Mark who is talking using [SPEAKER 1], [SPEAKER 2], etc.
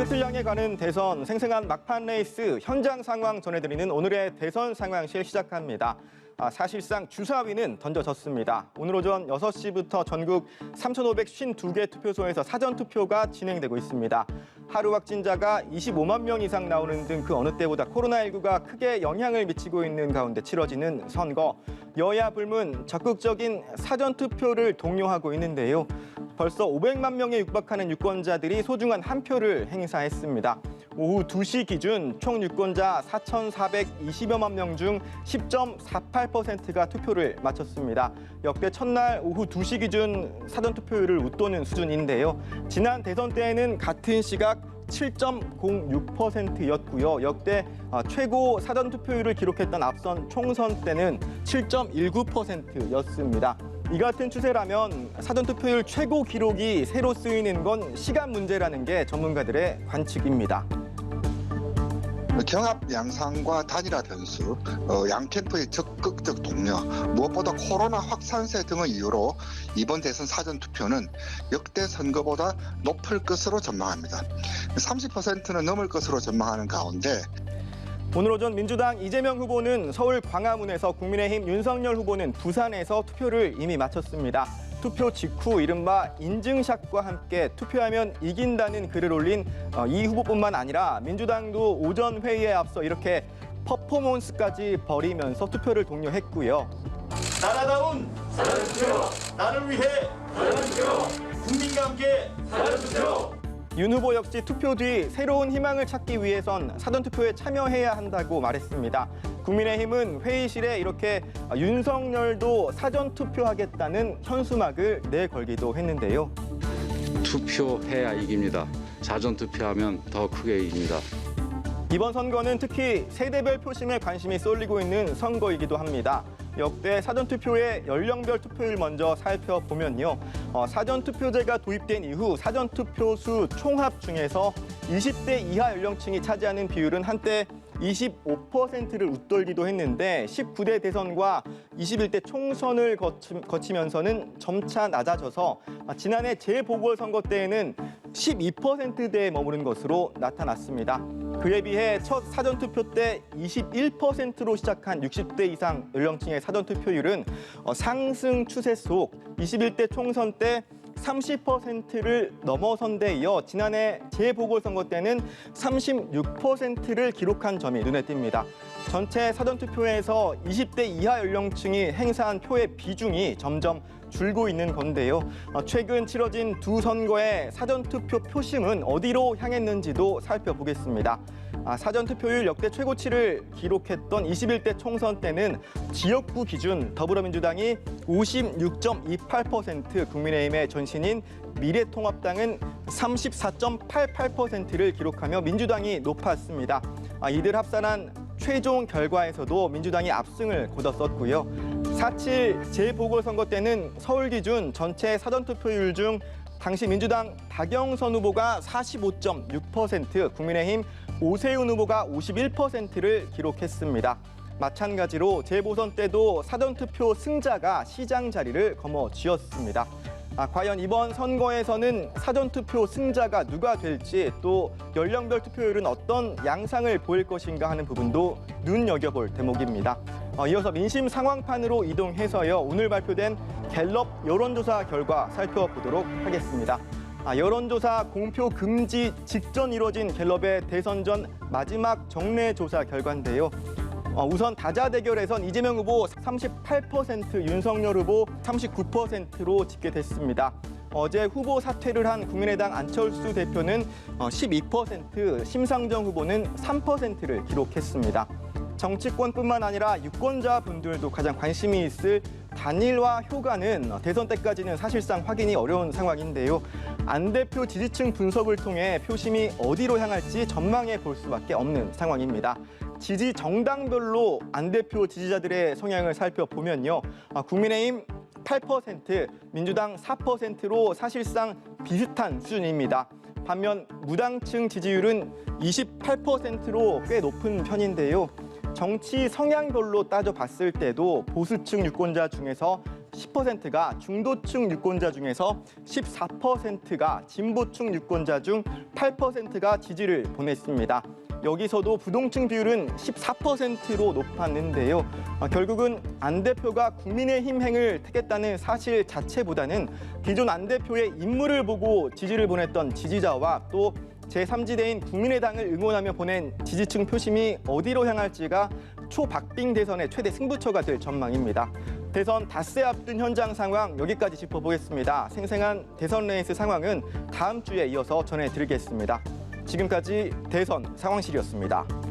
[SPEAKER 1] 끝을 향해 가는 대선 생생한 막판 레이스 현장 상황 전해드리는 오늘의 대선 상황실 시작합니다. 사실상 주사위는 던져졌습니다. 오늘 오전 6시부터 전국 3,552개 투표소에서 사전투표가 진행되고 있습니다. 하루 확진자가 25만 명 이상 나오는 등 그 어느 때보다 코로나19가 크게 영향을 미치고 있는 가운데 치러지는 선거. 여야 불문 적극적인 사전투표를 독려하고 있는데요. 벌써 500만 명에 육박하는 유권자들이 소중한 한 표를 행사했습니다. 오후 2시 기준 총 유권자 4,420여만 명 중 10.48%가 투표를 마쳤습니다. 역대 첫날 오후 2시 기준 사전투표율을 웃도는 수준인데요. 지난 대선 때에는 같은 시각 7.06%였고요. 역대 최고 사전투표율을 기록했던 앞선 총선 때는 7.19%였습니다. 이 같은 추세라면 사전투표율 최고 기록이 새로 쓰이는 건 시간 문제라는 게 전문가들의 관측입니다.
[SPEAKER 2] 경합 양상과 단일화 변수, 양 캠프의 적극적 독려, 무엇보다 코로나 확산세 등의 이유로 이번 대선 사전투표는 역대 선거보다 높을 것으로 전망합니다. 30%는 넘을 것으로 전망하는 가운데
[SPEAKER 1] 오늘 오전 민주당 이재명 후보는 서울 광화문에서 국민의힘 윤석열 후보는 부산에서 투표를 이미 마쳤습니다. 투표 직후 이른바 인증샷과 함께 투표하면 이긴다는 글을 올린 이 후보뿐만 아니라 민주당도 오전 회의에 앞서 이렇게 퍼포먼스까지 벌이면서 투표를 독려했고요.
[SPEAKER 3] 나라다운 사전투표, 나를 위해 사전투표, 국민과 함께 사전투표.
[SPEAKER 1] 윤 후보 역시 투표 뒤 새로운 희망을 찾기 위해선 사전투표에 참여해야 한다고 말했습니다. 국민의힘은 회의실에 이렇게 윤석열도 사전투표하겠다는 현수막을 내걸기도 했는데요.
[SPEAKER 4] 투표해야 이깁니다. 사전투표하면 더 크게 이깁니다.
[SPEAKER 1] 이번 선거는 특히 세대별 표심에 관심이 쏠리고 있는 선거이기도 합니다. 역대 사전투표의 연령별 투표율 먼저 살펴보면요. 사전투표제가 도입된 이후 사전투표수 총합 중에서 20대 이하 연령층이 차지하는 비율은 한때 25%를 웃돌기도 했는데 19대 대선과 21대 총선을 거치면서는 점차 낮아져서 지난해 재보궐선거 때에는 12%대에 머무른 것으로 나타났습니다. 그에 비해 첫 사전투표 때 21%로 시작한 60대 이상 연령층의 사전투표율은 상승 추세 속 21대 총선 때 30%를 넘어선 데 이어 지난해 재보궐선거 때는 36%를 기록한 점이 눈에 띕니다. 전체 사전투표에서 20대 이하 연령층이 행사한 표의 비중이 점점 줄고 있는 건데요. 최근 치러진 두 선거의 사전투표 표심은 어디로 향했는지도 살펴보겠습니다. 사전투표율 역대 최고치를 기록했던 21대 총선 때는 지역구 기준 더불어민주당이 56.28%, 국민의힘의 전신인 미래통합당은 34.88%를 기록하며 민주당이 높았습니다. 이들 합산한 최종 결과에서도 민주당이 압승을 거뒀었고요. 4.7 재보궐선거 때는 서울 기준 전체 사전투표율 중 당시 민주당 박영선 후보가 45.6%, 국민의힘 오세훈 후보가 51%를 기록했습니다. 마찬가지로 재보선 때도 사전투표 승자가 시장 자리를 거머쥐었습니다. 과연 이번 선거에서는 사전투표 승자가 누가 될지 또 연령별 투표율은 어떤 양상을 보일 것인가 하는 부분도 눈여겨볼 대목입니다. 이어서 민심 상황판으로 이동해서요. 오늘 발표된 갤럽 여론조사 결과 살펴보도록 하겠습니다. 여론조사 공표 금지 직전 이뤄진 갤럽의 대선 전 마지막 정례 조사 결과인데요. 우선 다자 대결에선 이재명 후보 38%, 윤석열 후보 39%로 집계됐습니다. 어제 후보 사퇴를 한 국민의당 안철수 대표는 12%, 심상정 후보는 3%를 기록했습니다. 정치권뿐만 아니라 유권자분들도 가장 관심이 있을 단일화 효과는 대선 때까지는 사실상 확인이 어려운 상황인데요. 안 대표 지지층 분석을 통해 표심이 어디로 향할지 전망해 볼 수밖에 없는 상황입니다. 지지 정당별로 안 대표 지지자들의 성향을 살펴보면요. 국민의힘 8%, 민주당 4%로 사실상 비슷한 수준입니다. 반면 무당층 지지율은 28%로 꽤 높은 편인데요. 정치 성향별로 따져봤을 때도 보수층 유권자 중에서 10%가 중도층 유권자 중에서 14%가 진보층 유권자 중 8%가 지지를 보냈습니다. 여기서도 부동층 비율은 14%로 높았는데요. 결국은 안 대표가 국민의힘 행을 택했다는 사실 자체보다는 기존 안 대표의 인물을 보고 지지를 보냈던 지지자와 또 제3지대인 국민의당을 응원하며 보낸 지지층 표심이 어디로 향할지가 초박빙 대선의 최대 승부처가 될 전망입니다. 대선 닷새 앞둔 현장 상황 여기까지 짚어보겠습니다. 생생한 대선 레이스 상황은 다음 주에 이어서 전해드리겠습니다. 지금까지 대선 상황실이었습니다.